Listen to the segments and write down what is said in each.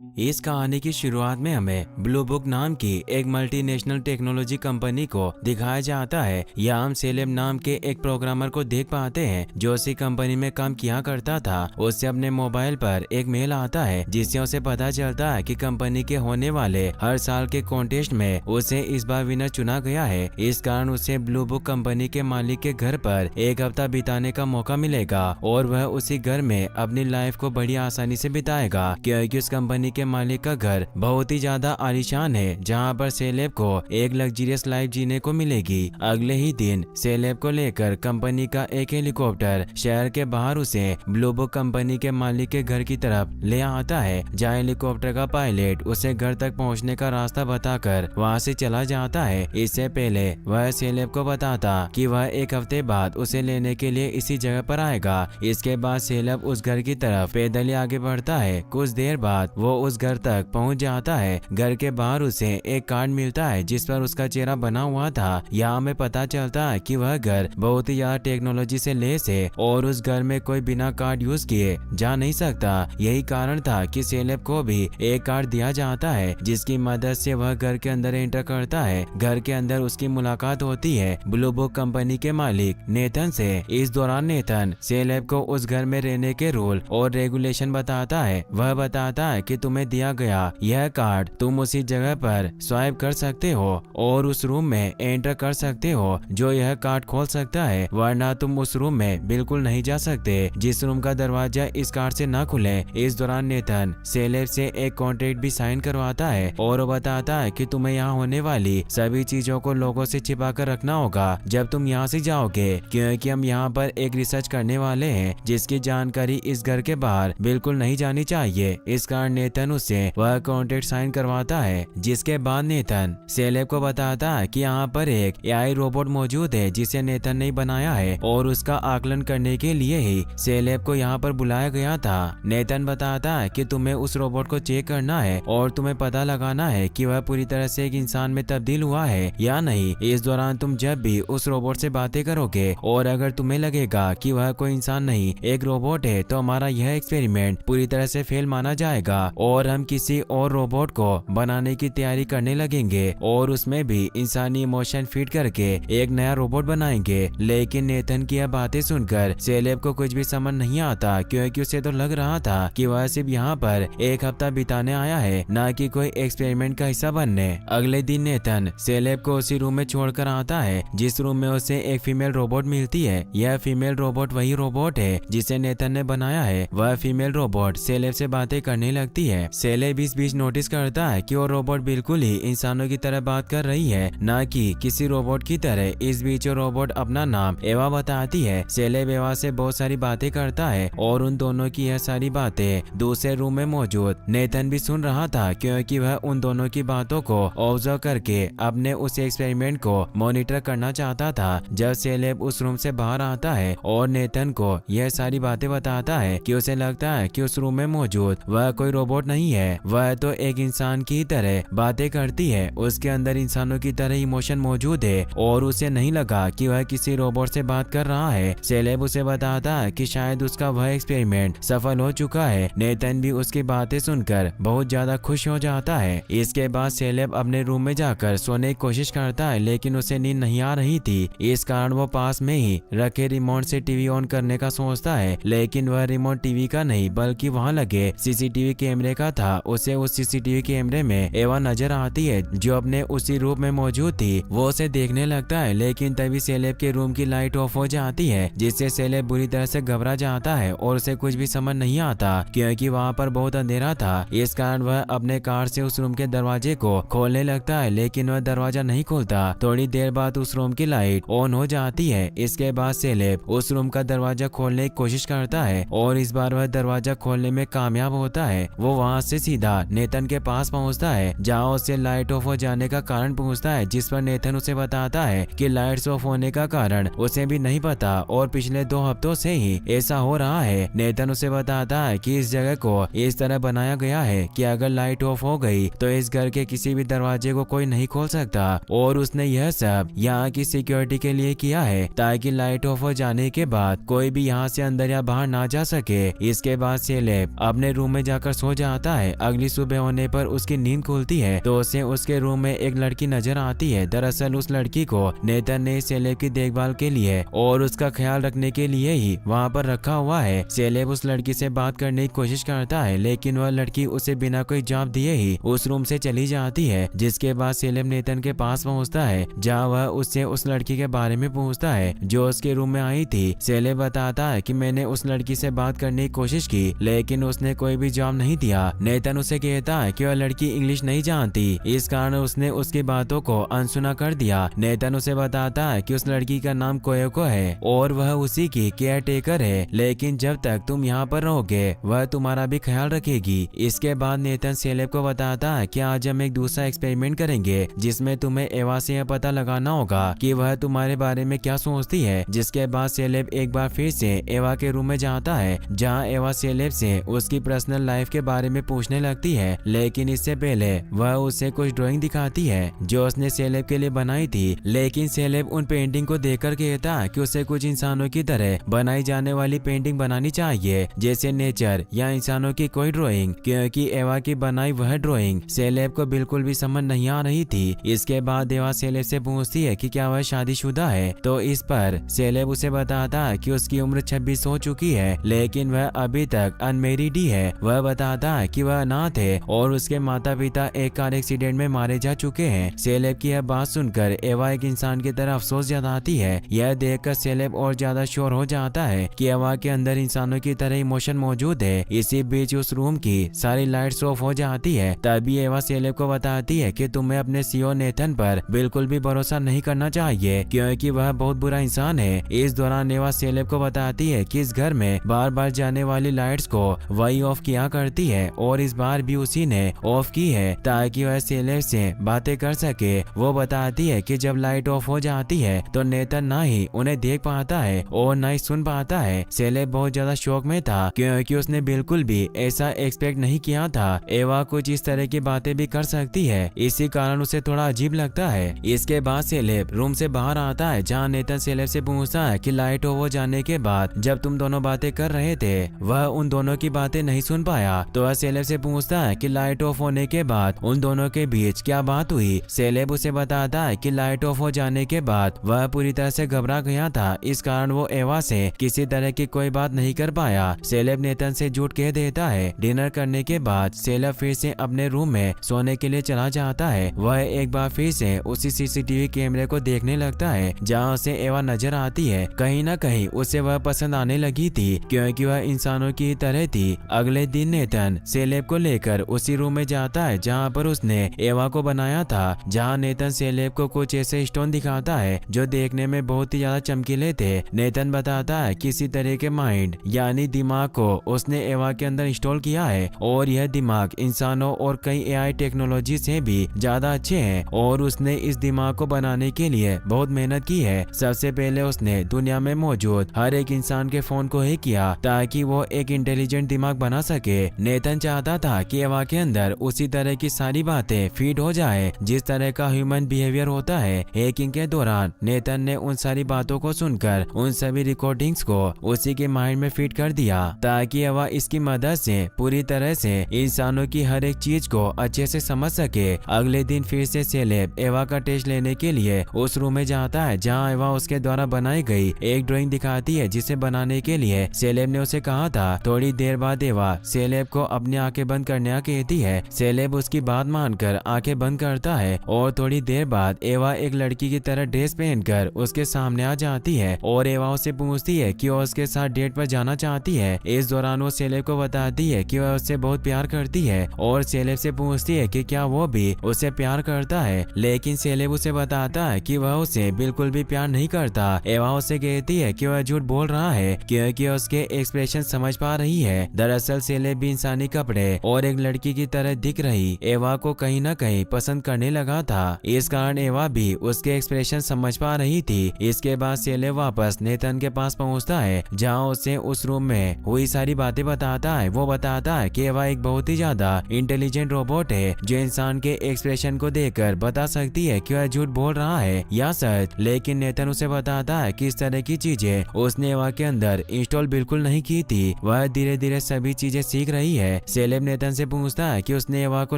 इस कहानी की शुरुआत में हमें ब्लू बुक नाम की एक मल्टीनेशनल टेक्नोलॉजी कंपनी को दिखाया जाता है। यहाँ हम सेलेब नाम के एक प्रोग्रामर को देख पाते हैं जो उसी कंपनी में काम किया करता था। उससे अपने मोबाइल पर एक मेल आता है जिससे उसे पता चलता है कि कंपनी के होने वाले हर साल के कॉन्टेस्ट में उसे इस बार विनर चुना गया है। इस कारण उसे ब्लू बुक कंपनी के मालिक के घर पर एक हफ्ता बिताने का मौका मिलेगा और वह उसी घर में अपनी लाइफ को बड़ी आसानी से बिताएगा, क्योंकि उस कंपनी के मालिक का घर बहुत ही ज्यादा आलीशान है जहां पर सेलेब को एक लग्जरियस लाइफ जीने को मिलेगी। अगले ही दिन सेलेब को लेकर कंपनी का एक हेलीकॉप्टर शहर के बाहर उसे ब्लू बुक कंपनी के मालिक के घर की तरफ ले आता है, जहां हेलीकॉप्टर का पायलट उसे घर तक पहुंचने का रास्ता बताकर वहां से चला जाता है। इससे पहले वह सेलेब को बताता कि वह एक हफ्ते बाद उसे लेने के लिए इसी जगह पर आएगा। इसके बाद सेलेब उस घर की तरफ पैदल ही आगे बढ़ता है। कुछ देर बाद वो उस घर तक पहुंच जाता है। घर के बाहर उसे एक कार्ड मिलता है जिस पर उसका चेहरा बना हुआ था। यहाँ हमें पता चलता है कि वह घर बहुत ही ज्यादा टेक्नोलॉजी से लैस है और उस घर में कोई बिना कार्ड यूज किए जा नहीं सकता। यही कारण था कि सेलेब को भी एक कार्ड दिया जाता है जिसकी मदद से वह घर के अंदर एंटर करता है। घर के अंदर उसकी मुलाकात होती है ब्लू बुक कंपनी के मालिक नेथन से। इस दौरान नेथन सेलेब को उस घर में रहने के रूल और रेगुलेशन बताता है। वह बताता है कि तुम्हें दिया गया यह कार्ड तुम उसी जगह पर स्वाइप कर सकते हो और उस रूम में एंटर कर सकते हो जो यह कार्ड खोल सकता है, वरना तुम उस रूम में बिल्कुल नहीं जा सकते जिस रूम का दरवाजा इस कार्ड से ना खुले। इस दौरान नेथन सेलेब से एक कॉन्ट्रैक्ट भी साइन करवाता है और वो बताता है कि तुम्हें यहाँ होने वाली सभी चीजों को लोगों से छिपा कर रखना होगा जब तुम यहाँ से जाओगे, क्योंकि हम यहाँ पर एक रिसर्च करने वाले हैं जिसकी जानकारी इस घर के बाहर बिल्कुल नहीं जानी चाहिए। इस कारण नेथन उससे वह कॉन्ट्रैक्ट साइन करवाता है। जिसके बाद नेथन सेलेब को बताता है कि यहाँ पर एक एआई रोबोट मौजूद है जिसे नेथन ने बनाया है और उसका आकलन करने के लिए ही सेलेब को यहाँ पर बुलाया गया था। नेथन बताता है कि तुम्हें उस रोबोट को चेक करना है और तुम्हें पता लगाना है कि वह पूरी तरह से एक इंसान में तब्दील हुआ है या नहीं। इस दौरान तुम जब भी उस रोबोट से बातें करोगे और अगर तुम्हें लगेगा कि वह कोई इंसान नहीं एक रोबोट है तो हमारा यह एक्सपेरिमेंट पूरी तरह से फेल माना जाएगा और हम किसी और रोबोट को बनाने की तैयारी करने लगेंगे और उसमें भी इंसानी इमोशन फिट करके एक नया रोबोट बनाएंगे। लेकिन नेथन की यह बातें सुनकर सेलेब को कुछ भी समझ नहीं आता, क्योंकि उसे तो लग रहा था कि वह सिर्फ यहाँ पर एक हफ्ता बिताने आया है, न कि कोई एक्सपेरिमेंट का हिस्सा बनने। अगले दिन नेथन सेलेब को उसी रूम में छोड़कर आता है जिस रूम में उसे एक फीमेल रोबोट मिलती है। यह फीमेल रोबोट वही रोबोट है जिसे नेथन ने बनाया है। वह फीमेल रोबोट सेलेब से बातें करने लगती है। सेलेब इस बीच नोटिस करता है कि वो रोबोट बिल्कुल ही इंसानों की तरह बात कर रही है, न कि किसी रोबोट की तरह। इस बीच वो रोबोट अपना नाम एवा बताती है। सेलेब एवा से बहुत सारी बातें करता है और उन दोनों की यह सारी बातें दूसरे रूम में मौजूद नेथन भी सुन रहा था, क्योंकि वह उन दोनों की बातों को ऑब्जर्व करके अपने उस एक्सपेरिमेंट को मॉनिटर करना चाहता था। जब सेलेब उस रूम से बाहर आता है और नेथन को यह सारी बातें बताता है कि उसे लगता है कि उस रूम में मौजूद वह कोई रोबोट नहीं है, वह तो एक इंसान की तरह बातें करती है। उसके अंदर इंसानों की तरह इमोशन मौजूद है और उसे नहीं लगा कि वह किसी रोबोट से बात कर रहा है। सेलेब उसे बताता है कि शायद उसका वह एक्सपेरिमेंट सफल हो चुका है। नेथन भी उसकी बातें सुनकर बहुत ज्यादा खुश हो जाता है। इसके बाद सेलेब अपने रूम में जाकर सोने की कोशिश करता है, लेकिन उसे नींद नहीं आ रही थी। इस कारण वो पास में ही रखे रिमोट से टीवी ऑन करने का सोचता है, लेकिन वह रिमोट टीवी का नहीं बल्कि वहाँ लगे सीसीटीवी कैमरे का था। उसे उस सीसीटीवी कैमरे में एवा नजर आती है जो अपने उसी रूम में मौजूद थी। वो उसे देखने लगता है, लेकिन तभी सेलेब के रूम की लाइट ऑफ हो जाती है जिससे सेलेब बुरी तरह से घबरा जाता है और उसे कुछ भी समझ नहीं आता, क्योंकि वहाँ पर बहुत अंधेरा था। इस कारण वह अपने कार से उस रूम के दरवाजे को खोलने लगता है, लेकिन वह दरवाजा नहीं खोलता। थोड़ी देर बाद उस रूम की लाइट ऑन हो जाती है। इसके बाद सेलेब उस रूम का दरवाजा खोलने की कोशिश करता है और इस बार वह दरवाजा खोलने में कामयाब होता है। वो वहाँ से सीधा नेथन के पास पहुँचता है, जहाँ उसे लाइट ऑफ हो जाने का कारण पूछता है, जिस पर नेथन उसे बताता है कि लाइट्स ऑफ होने का कारण उसे भी नहीं पता और पिछले 2 हफ्तों से ही ऐसा हो रहा है। नेथन उसे बताता है कि इस जगह को इस तरह बनाया गया है कि अगर लाइट ऑफ हो गई तो इस घर के किसी भी दरवाजे को कोई नहीं खोल सकता और उसने यह सब यहाँ की सिक्योरिटी के लिए किया है ताकि लाइट ऑफ हो जाने के बाद कोई भी यहाँ से अंदर या बाहर ना जा सके। इसके बाद सेलेब अपने रूम में जाकर सो जाता बताता है अगली सुबह होने पर उसकी नींद खुलती है तो उसे उसके रूम में एक लड़की नजर आती है। दरअसल उस लड़की को नेतन ने सेलेब की देखभाल के लिए और उसका ख्याल रखने के लिए ही वहाँ पर रखा हुआ है। सेलेब उस लड़की से बात करने की कोशिश करता है लेकिन वह लड़की उसे बिना कोई जवाब दिए ही उस रूम से चली जाती है। जिसके बाद सेलेब नेतन के पास पहुँचता है जहाँ वह उससे उस लड़की के बारे में पूछता है जो उसके रूम में आई थी। सेलेब बताता है कि मैंने उस लड़की से बात करने की कोशिश की लेकिन उसने कोई भी जवाब नहीं दिया। नेतन उसे कहता है कि वह लड़की इंग्लिश नहीं जानती, इस कारण उसने उसकी बातों को अनसुना कर दिया। नेतन उसे बताता है कि उस लड़की का नाम कोयोको है और वह उसी की केयर टेकर है, लेकिन जब तक तुम यहाँ पर रहोगे वह तुम्हारा भी ख्याल रखेगी। इसके बाद नेतन सेलेब को बताता है कि आज हम एक दूसरा एक्सपेरिमेंट करेंगे जिसमें तुम्हें एवा से यह पता लगाना होगा कि वह तुम्हारे बारे में क्या सोचती है। जिसके बाद सेलेब एक बार फिर से एवा के रूम में जाता है जहाँ एवा सेलेब से उसकी पर्सनल लाइफ के बारे में पूछने लगती है, लेकिन इससे पहले वह उसे कुछ ड्राइंग दिखाती है जो उसने सेलेब के लिए बनाई थी। लेकिन सेलेब उन पेंटिंग को देखकर कहता है कि उसे कुछ इंसानों की तरह बनाई जाने वाली पेंटिंग बनानी चाहिए जैसे नेचर या इंसानों की कोई ड्राइंग, क्योंकि एवा की बनाई वह ड्राइंग सेलेब को बिल्कुल भी समझ नहीं आ रही थी। इसके बाद एवा सेलेब से पूछती है कि क्या वह शादीशुदा है, तो इस पर सेलेब उसे बताता है कि उसकी उम्र 26 हो चुकी है लेकिन वह अभी तक अनमेरिड ही है। वह बताता है कि वह अनाथ है और उसके माता पिता एक कार एक्सीडेंट में मारे जा चुके हैं। सेलेब की यह बात सुनकर एवा एक इंसान की तरह अफसोस जताती है। यह देखकर सेलेब और ज्यादा श्योर हो जाता है कि एवा के अंदर इंसानों की तरह इमोशन मौजूद है। इसी बीच उस रूम की सारी लाइट्स ऑफ हो जाती है। तभी एवा सेलेब को बताती है कि तुम्हें अपने सीईओ नेथन पर बिल्कुल भी भरोसा नहीं करना चाहिए क्योंकि वह बहुत बुरा इंसान है। इस दौरान एवा सेलेब को बताती है कि इस घर में बार बार जाने वाली लाइट्स को वही ऑफ किया करती है और इस बार भी उसी ने ऑफ की है ताकि वह सेलेब से बातें कर सके। वो बताती है कि जब लाइट ऑफ हो जाती है तो नेतन ना ही उन्हें देख पाता है और ना ही सुन पाता है। सेलेब बहुत ज्यादा शौक में था क्योंकि उसने बिल्कुल भी ऐसा एक्सपेक्ट नहीं किया था एवा कुछ इस तरह की बातें भी कर सकती है, इसी कारण उसे थोड़ा अजीब लगता है। इसके बाद सेलेब रूम से बाहर आता है जहाँ नेतन सेलेब से पूछता है कि लाइट ऑफ हो जाने के बाद जब तुम दोनों बातें कर रहे थे वह उन दोनों की बातें नहीं सुन पाया। तो वह सेलेब से पूछता है कि लाइट ऑफ होने के बाद उन दोनों के बीच क्या बात हुई। सेलेब उसे बताता है कि लाइट ऑफ हो जाने के बाद वह पूरी तरह से घबरा गया था, इस कारण वो एवा से किसी तरह की कोई बात नहीं कर पाया। सेलेब नेतन से झूठ कह देता है। डिनर करने के बाद सेलेब फिर से अपने रूम में सोने के लिए चला जाता है। वह एक बार फिर से उसी सीसीटीवी कैमरे को देखने लगता है जहाँ उसे एवा नजर आती है। कहीं ना कहीं उसे वह पसंद आने लगी थी क्योंकि वह इंसानों की तरह थी। अगले दिन नेतन सेलेब को लेकर उसी रूम में जाता है जहाँ पर उसने एवा को बनाया था। जहाँ नेतन सेलेब को कुछ ऐसे स्टोन दिखाता है जो देखने में बहुत ही ज्यादा चमकीले थे। नेतन बताता है किसी तरह के माइंड यानी दिमाग को उसने एवा के अंदर इंस्टॉल किया है और यह दिमाग इंसानों और कई एआई टेक्नोलॉजी से भी ज्यादा अच्छे हैं और उसने इस दिमाग को बनाने के लिए बहुत मेहनत की है। सबसे पहले उसने दुनिया में मौजूद हर एक इंसान के फोन को हैक किया ताकि वो एक इंटेलिजेंट दिमाग बना सके। नेतन चाहता था कि एवा के अंदर उसी तरह की सारी बातें फीड हो जाए जिस तरह का ह्यूमन बिहेवियर होता है। हैकिंग के दौरान नेतन ने उन सारी बातों को सुनकर उन सभी रिकॉर्डिंग्स को उसी के माइंड में फीड कर दिया ताकि एवा इसकी मदद से पूरी तरह से इंसानों की हर एक चीज को अच्छे से समझ सके। अगले दिन फिर से सेलेब एवा का टेस्ट लेने के लिए उस रूम में जाता है जहाँ एवा उसके द्वारा बनाई गई एक ड्राइंग दिखाती है जिसे बनाने के लिए सेलेब ने उसे कहा था। थोड़ी देर बाद एवा सेलेब को अपनी आंखें बंद करने कहती है। सेलेब उसकी बात मानकर आंखें बंद करता है और थोड़ी देर बाद एवा एक लड़की की तरह ड्रेस पहनकर उसके सामने आ जाती है और एवा उससे पूछती है कि वो उसके साथ डेट पर जाना चाहती है। इस दौरान वो सेलेब को बताती है कि वह उससे बहुत प्यार करती है और सेलेब से पूछती है कि क्या वो भी उसे प्यार करता है, लेकिन सेलेब उसे बताता है कि वह उसे बिल्कुल भी प्यार नहीं करता। एवा उसे कहती है कि वह झूठ बोल रहा है क्योंकि उसके एक्सप्रेशन समझ पा रही है। दरअसल सेलेब भी इंसानी कपड़े और एक लड़की की तरह दिख रही एवा को कहीं ना कहीं पसंद करने लगा था, इस कारण एवा भी उसके एक्सप्रेशन समझ पा रही थी। इसके बाद सेलेब वापस नेतन के पास पहुंचता है जहां उसे उस रूम में हुई सारी बातें बताता है। वो बताता है कि एवा एक बहुत ही ज्यादा इंटेलिजेंट रोबोट है जो इंसान के एक्सप्रेशन को देखकर बता सकती है कि वह झूठ बोल रहा है या सच। लेकिन नेतन उसे बताता है कि इस तरह की चीजें उसने एवा के अंदर इंस्टॉल बिल्कुल नहीं की थी, वह धीरे धीरे सभी चीजें सीख रही है। है। सेलेब नेतन से पूछता है कि उसने एवा को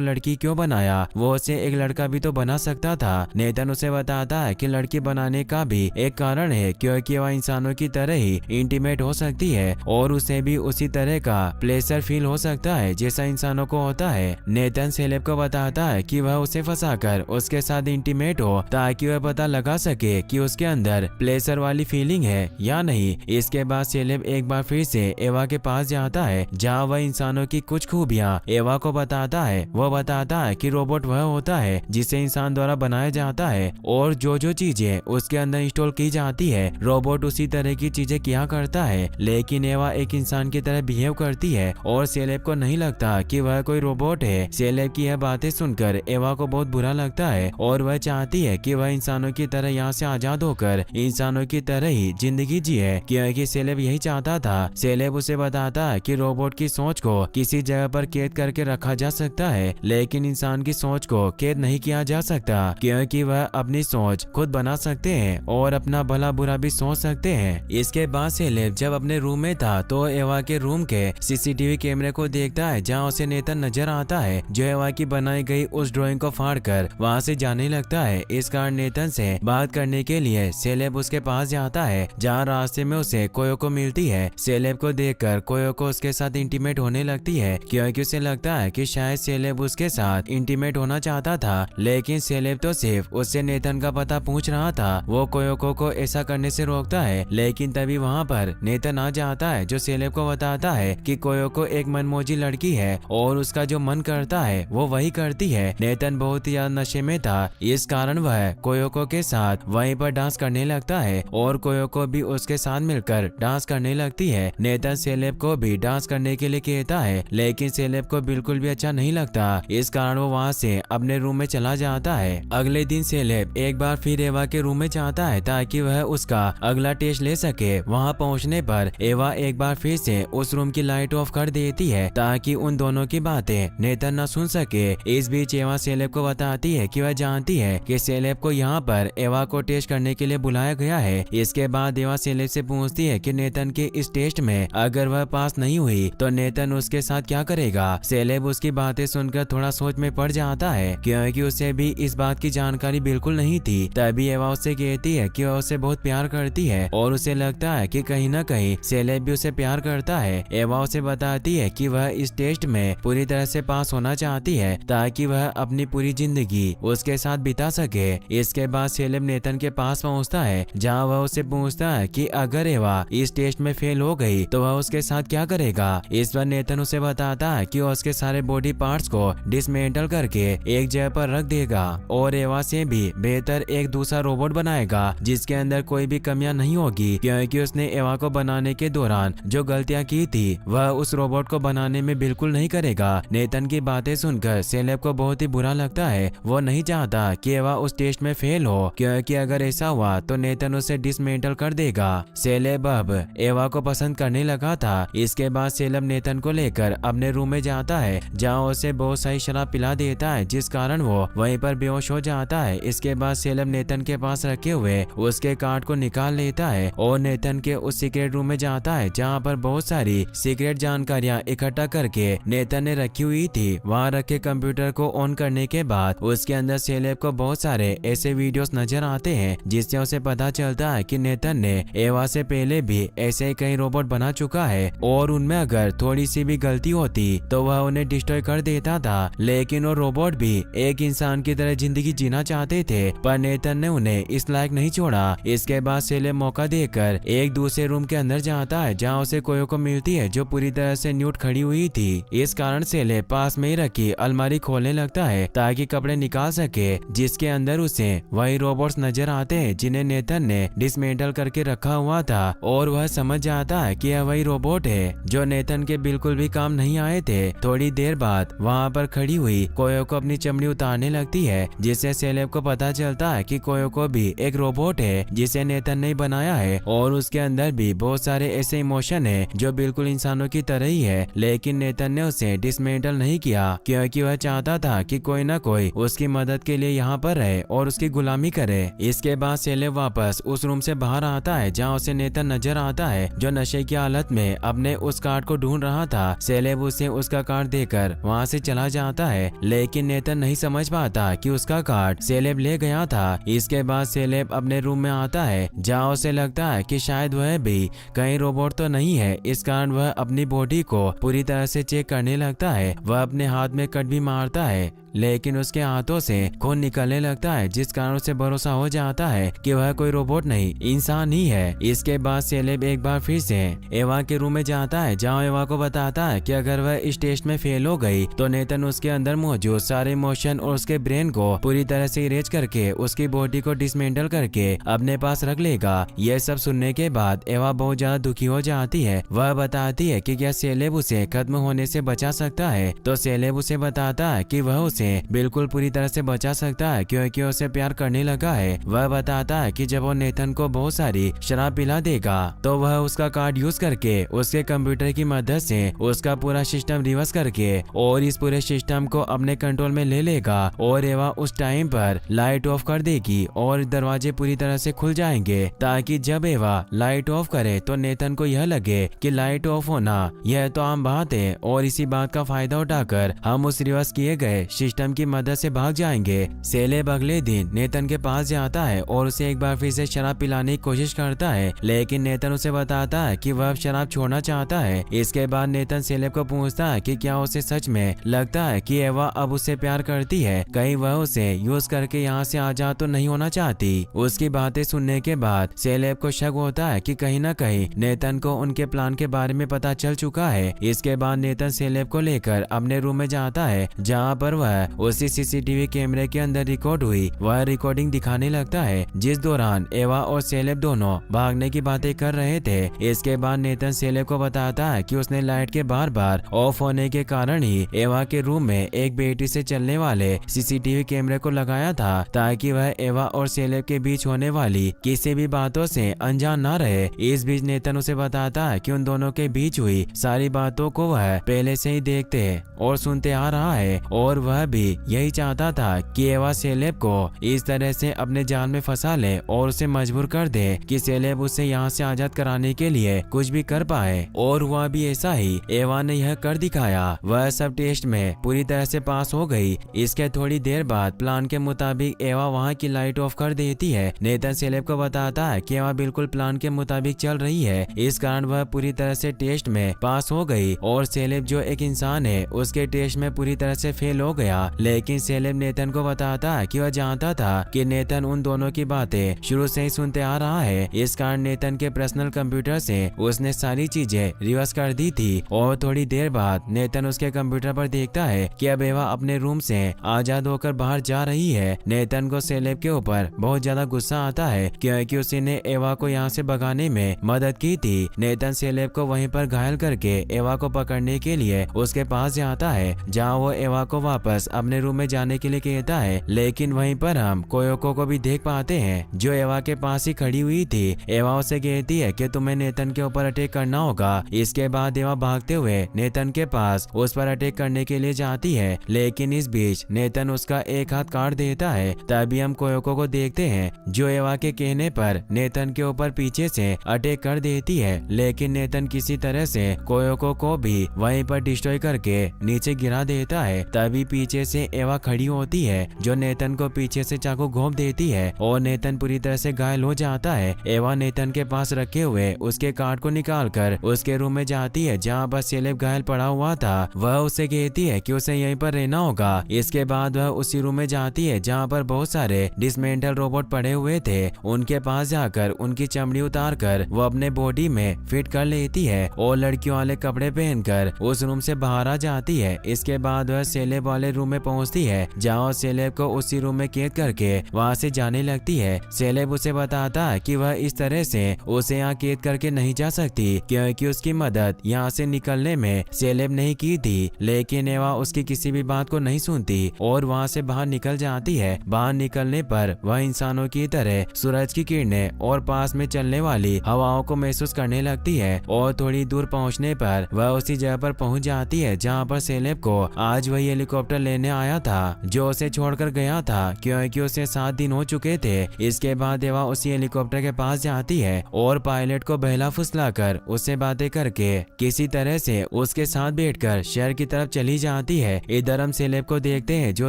लड़की क्यों बनाया, वो उसे एक लड़का भी तो बना सकता था। नेतन उसे बताता है कि लड़की बनाने का भी एक कारण है, क्योंकि वह इंसानों की तरह ही इंटीमेट हो सकती है और उसे भी उसी तरह का प्लेजर फील हो सकता है जैसा इंसानों को होता है। नेतन सेलेब को बताता है कि वह उसे फंसाकर उसके साथ इंटीमेट हो ताकि वह पता लगा सके कि उसके अंदर प्लेजर वाली फीलिंग है या नहीं। इसके बाद सेलेब एक बार फिर से एवा के पास जाता है जहाँ वह इंसानों की कुछ खूबियाँ एवा को बताता है। वो बताता है कि रोबोट वह होता है जिसे इंसान द्वारा बनाया जाता है और जो जो चीजें उसके अंदर इंस्टॉल की जाती है रोबोट उसी तरह की चीजें किया करता है, लेकिन एवा एक इंसान की तरह बिहेव करती है और सेलेब को नहीं लगता कि वह कोई रोबोट है। सेलेब की यह बातें सुनकर एवा को बहुत बुरा लगता है और वह चाहती है कि वह इंसानों की तरह यहाँ से आजाद होकर इंसानों की तरह ही जिंदगी जिए, क्योंकि सेलेब यही चाहता था। सेलेब उसे बताता है कि रोबोट की सोच को किसी जगह पर कैद करके रखा जा सकता है, लेकिन इंसान की सोच को कैद नहीं किया जा सकता, क्योंकि वह अपनी सोच खुद बना सकते हैं और अपना भला बुरा भी सोच सकते हैं। इसके बाद सेलेब जब अपने रूम में था तो एवा के रूम के सीसीटीवी कैमरे को देखता है जहाँ उसे नेतन नजर आता है, जो एवा की बनाई गई उस ड्राइंग को फाड़कर वहाँ से जाने लगता है। इस कारण नेतन से बात करने के लिए सेलेब उसके पास जाता है, जहाँ रास्ते में उसे कोयो को मिलती है। सेलेब को देखकर कोयो को उसके साथ इंटीमेट होने लगती है, क्योंकि उसे लगता है कि शायद सेलेब उसके साथ इंटीमेट होना चाहता था, लेकिन सेलेब तो सिर्फ उससे नेतन का पता पूछ रहा था। वो कोयोको को ऐसा करने से रोकता है, लेकिन तभी वहाँ पर नेतन आ जाता है जो सेलेब को बताता है कि कोयोको एक मनमोजी लड़की है और उसका जो मन करता है वो वही करती है। नेतन बहुत ही ज्यादा नशे में था, इस कारण वह कोयोको के साथ वहीं पर डांस करने लगता है और कोयोको भी उसके साथ मिलकर डांस करने लगती है। नेतन सेलेब को भी डांस करने के लिए कहता है, लेकिन सेलेब को बिल्कुल भी अच्छा नहीं लगता, इस कारण वो वहाँ से अपने रूम में चला जाता है। अगले दिन सेलेब एक बार फिर एवा के रूम में जाता है ताकि वह उसका अगला टेस्ट ले सके। वहाँ पहुँचने पर एवा एक बार फिर से उस रूम की लाइट ऑफ कर देती है ताकि उन दोनों की बातें नेतन न सुन सके। इस बीच एवा सेलेब को बताती है कि वह जानती है कि सेलेब को यहाँ पर एवा को टेस्ट करने के लिए बुलाया गया है। इसके बाद एवा सेलेब से पूछती है कि नेतन के इस टेस्ट में अगर वह पास नहीं हुई तो नेतन उसके साथ क्या करेगा। सेलेब उसकी बातें सुनकर थोड़ा सोच में पड़ जाता है, क्योंकि उसे भी इस बात की जानकारी बिल्कुल नहीं थी। तभी एवा उससे कहती है कि वह उसे बहुत प्यार करती है और उसे लगता है कि कहीं न कहीं सेलेब भी उसे प्यार करता है। एवा उसे बताती है कि वह इस टेस्ट में पूरी तरह से पास होना चाहती है ताकि वह अपनी पूरी जिंदगी उसके साथ बिता सके। इसके बाद सेलेब नेतन के पास पहुंचता है, जहां वह उससे पूछता है कि अगर एवा इस टेस्ट में फेल हो गई तो वह उसके साथ क्या करेगा। इस पर नेतन उसे बताता है कि वह उसके सारे बॉडी पार्ट्स को डिसमेंटल करके एक जगह पर रख देगा और एवा से भी बेहतर एक दूसरा रोबोट बनाएगा जिसके अंदर कोई भी कमियां नहीं होगी, क्योंकि उसने एवा को बनाने के दौरान जो गलतियां की थी वह उस रोबोट को बनाने में बिल्कुल नहीं करेगा। नेतन की बातें सुनकर सेलेब को बहुत ही बुरा लगता है। वो नहीं चाहता कि एवा उस टेस्ट में फेल हो, क्योंकि अगर ऐसा हुआ तो नेतन उसे डिसमेंटल कर देगा। सेलेब अब एवा को पसंद करने लगा था। इसके बाद सेलेब नेतन को लेकर अपने रूम में जाता है, जहाँ उसे बहुत सारी शराब पिला देता है, जिस कारण वो वहीं पर बेहोश हो जाता है। इसके बाद सेलेब नेतन के पास रखे हुए उसके कार्ड को निकाल लेता है और नेतन के उस सीक्रेट रूम में जाता है, जहाँ पर बहुत सारी सीक्रेट जानकारियाँ इकट्ठा करके नेतन ने रखी हुई थी। वहाँ रखे कंप्यूटर को ऑन करने के बाद उसके अंदर सेलेब को बहुत सारे ऐसे वीडियोस नजर आते हैं, जिससे उसे पता चलता है कि नेतन ने एवा से पहले भी ऐसे ही कई रोबोट बना चुका है और उनमें अगर थोड़ी सी भी गलती होती तो वह उन्हें डिस्ट्रॉय कर देता था। लेकिन वो रोबोट भी एक इंसान की तरह जिंदगी जीना चाहते थे, पर नेतन ने उन्हें इस लायक नहीं छोड़ा। इसके बाद सेलेब मौका देकर एक दूसरे रूम के अंदर जाता है, जहाँ उसे कोयो को मिलती है जो पूरी तरह से न्यूड खड़ी हुई थी। इस कारण सेलेब पास में ही रखी अलमारी खोलने लगता है ताकि कपड़े निकाल सके, जिसके अंदर उसे वही रोबोट्स नजर आते हैं जिन्हें नेतन ने डिसमेंटल करके रखा हुआ था और वह समझ जाता है कि यह वही रोबोट है जो नेतन के बिल्कुल भी काम नहीं आए थे। थोड़ी देर बाद वहाँ पर खड़ी हुई कोयो को अपनी चमड़ी उतारने लगती है, जिससे सेलेब को पता चलता है कि कोयो को भी एक रोबोट है जिसे नेतन ने बनाया है और उसके अंदर भी बहुत सारे ऐसे इमोशन है जो बिल्कुल इंसानों की तरह ही है। लेकिन नेतन ने उसे डिसमेंटल नहीं किया, क्योंकि वह चाहता था कि कोई ना कोई उसकी मदद के लिए यहाँ पर रहे और उसकी गुलामी करे। इसके बाद सेलेब वापस उस रूम से बाहर आता है, जहाँ उसे नेतन नजर आता है जो नशे की हालत में अपने उस कार्ड को ढूंढ रहा था। सेलेब सेलेब उसे उसका कार्ड देकर वहाँ से चला जाता है, लेकिन नेतन नहीं समझ पाता कि उसका कार्ड सेलेब ले गया था। इसके बाद सेलेब अपने रूम में आता है, जहाँ उसे लगता है कि शायद वह भी कहीं रोबोट तो नहीं है। इस कारण वह अपनी बॉडी को पूरी तरह से चेक करने लगता है। वह अपने हाथ में कट भी मारता है, लेकिन उसके हाथों से खून निकलने लगता है, जिस कारण उसे भरोसा हो जाता है कि वह कोई रोबोट नहीं इंसान ही है। इसके बाद सेलेब एक बार फिर से एवा के रूम में जाता है, जहाँ एवा को बताता है कि अगर वह इस टेस्ट में फेल हो गई तो नेतन उसके अंदर मौजूद सारे इमोशन और उसके ब्रेन को पूरी तरह से इरेज करके उसकी बॉडी को डिसमेंटल करके अपने पास रख लेगा। यह सब सुनने के बाद एवा बहुत ज्यादा दुखी हो जाती है। वह बताती है कि क्या सेलेब उसे खत्म होने से बचा सकता है, तो सेलेब उसे बताता है कि वह उसे बिल्कुल पूरी तरह से बचा सकता है, क्योंकि उसे प्यार करने लगा है। वह बताता है कि जब वो नेथन को बहुत सारी शराब पिला देगा तो वह उसका कार्ड यूज करके उसके कंप्यूटर की मदद से उसका पूरा सिस्टम रिवर्स करके और इस पूरे सिस्टम को अपने कंट्रोल में ले लेगा और एवा उस टाइम पर लाइट ऑफ कर देगी और दरवाजे पूरी तरह से खुल जाएंगे, ताकि जब एवा लाइट ऑफ करे तो नेथन को यह लगे कि लाइट ऑफ होना यह तो आम बात है और इसी बात का फायदा उठाकर हम उस रिवर्स किए गए सिस्टम की मदद से भाग जाएंगे। सेलेब अगले दिन नेथन के पास जाता है और उसे एक बार फिर से शराब पिलाने की कोशिश करता है, लेकिन नेथन उसे बताता है कि वह अब शराब छोड़ना चाहता है। इसके बाद नेथन सेलेब को पूछता है कि क्या उसे सच में लगता है कि एवा अब उससे प्यार करती है, कहीं वह उसे यूज करके यहाँ से आजाद तो नहीं होना चाहती। उसकी बातें सुनने के बाद सेलेब को शक होता है कि कहीं न कहीं नेथन को उनके प्लान के बारे में पता चल चुका है। इसके बाद नेथन सेलेब को लेकर अपने रूम में जाता है, जहाँ पर वह उसी सीसीटीवी कैमरे के अंदर रिकॉर्ड हुई वह रिकॉर्डिंग दिखाने लगता है, जिस दौरान एवा और सेलेब दोनों भागने की बातें कर रहे थे। इसके बाद नेथन सेलेब को बताता है कि उसने लाइट के बार बार ऑफ होने के कारण ही एवा के रूम में एक बैटरी से चलने वाले सीसीटीवी कैमरे को लगाया था, ताकि वह एवा और सेलेब के बीच होने वाली किसी भी बातों से अनजान न रहे। इस बीच नेथन उसे बताता है कि उन दोनों के बीच हुई सारी बातों को वह पहले से ही देखते और सुनते आ रहा है और वह भी यही चाहता था कि एवा सेलेब को इस तरह से अपने जाल में फंसा ले और उसे मजबूर कर दे कि सेलेब उसे यहाँ से आजाद कराने के लिए कुछ भी कर पाए। और हुआ भी ऐसा ही, एवा ने यह कर दिखाया। वह सब टेस्ट में पूरी तरह से पास हो गई। इसके थोड़ी देर बाद प्लान के मुताबिक एवा वहाँ की लाइट ऑफ कर देती है। नेथन सेलेब को बताता है कि एवा बिल्कुल प्लान के मुताबिक चल रही है, इस कारण वह पूरी तरह से टेस्ट में पास हो गई और सेलेब जो एक इंसान है उसके टेस्ट में पूरी तरह से फेल हो गया। लेकिन सेलेब नेथन को बताता है कि वह जानता था कि नेथन उन दोनों की बातें शुरू से ही सुनते आ रहा है। इस कारण नेथन के पर्सनल कंप्यूटर से उसने सारी चीजें रिवर्स कर दी थी और थोड़ी देर बाद नेथन उसके कंप्यूटर पर देखता है कि अब एवा अपने रूम से आजाद होकर बाहर जा रही है। नेथन को सेलेब के ऊपर बहुत ज्यादा गुस्सा आता है, क्योंकि उसने एवा को यहाँ से भगाने में मदद की थी। नेथन सेलेब को वहीं पर घायल करके एवा को पकड़ने के लिए उसके पास जाता है, जहाँ वो एवा को वापस अपने रूम में जाने के लिए कहता है। लेकिन वहीं पर हम कोयोको को भी देख पाते हैं, जो एवा के पास ही खड़ी हुई थी। एवा उसे कहती है कि तुम्हें नेथन के ऊपर अटैक करना होगा। इसके बाद एवा भागते हुए नेथन के पास उस पर अटैक करने के लिए जाती है, लेकिन इस बीच नेथन उसका एक हाथ काट देता है। तभी हम कोयोको को देखते हैं, जो एवा के कहने पर नेथन के ऊपर पीछे से अटैक कर देती है, लेकिन नेथन किसी तरह से कोयोको को भी वहीं पर डिस्ट्रॉय करके नीचे गिरा देता है। तभी पीछे से एवा खड़ी होती है, जो नेथन को पीछे से चाकू घोंप देती है और नेथन पूरी तरह से घायल हो जाता है। एवा नेथन के पास रखे हुए उसके कार्ड को निकालकर उसके रूम में जाती है, जहाँ पर सेलेब घायल पड़ा हुआ था। वह उसे कहती है कि उसे यहीं पर रहना होगा। इसके बाद वह उसी रूम में जाती है, जहाँ पर बहुत सारे डिसमेंटल रोबोट पड़े हुए थे। उनके पास जाकर उनकी चमड़ी उतार कर वो अपने बॉडी में फिट कर लेती है और लड़कियों वाले कपड़े पहनकर उस रूम से बाहर आ जाती है। इसके बाद वह सेलेब वाले रूम में पहुंचती है, जहाँ सेलेब को उसी रूम में कैद करके वहाँ से जाने लगती है। सेलेब उसे बताता है कि वह इस तरह से उसे यहाँ कैद करके नहीं जा सकती, क्योंकि उसकी मदद यहाँ से निकलने में सेलेब नहीं की थी। लेकिन एवा उसकी किसी भी बात को नहीं सुनती और वहाँ से बाहर निकल जाती है। बाहर निकलने पर वह इंसानों की तरह सूरज की किरणें और पास में चलने वाली हवाओं को महसूस करने लगती है और थोड़ी दूर पहुँचने पर वह उसी जगह पर पहुँच जाती है, जहाँ पर सेलेब को आज वही हेलीकॉप्टर लेने आया था जो उसे छोड़कर गया था क्योंकि उसे 7 दिन हो चुके थे। इसके बाद एवा उसी हेलीकॉप्टर के पास जाती है और पायलट को बहला फुसलाकर उससे बातें करके किसी तरह से उसके साथ बैठकर शहर की तरफ चली जाती है। इधर हम सेलेब को देखते हैं जो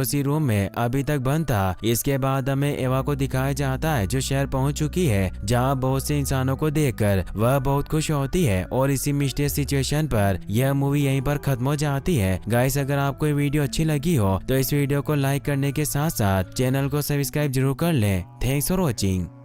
उसी रूम में अभी तक बंद था। इसके बाद हमें एवा को दिखाया जाता है जो शहर पहुंच चुकी है, जहां बहुत से इंसानों को देखकर वह बहुत खुश होती है और इसी मिस्टीरियस सिचुएशन पर यह मूवी यहीं पर खत्म हो जाती है। गाइस, अगर आपको ये वीडियो अच्छी लगी हो तो इस वीडियो को लाइक करने के साथ साथ चैनल को सब्सक्राइब जरूर कर लें। Thanks for watching.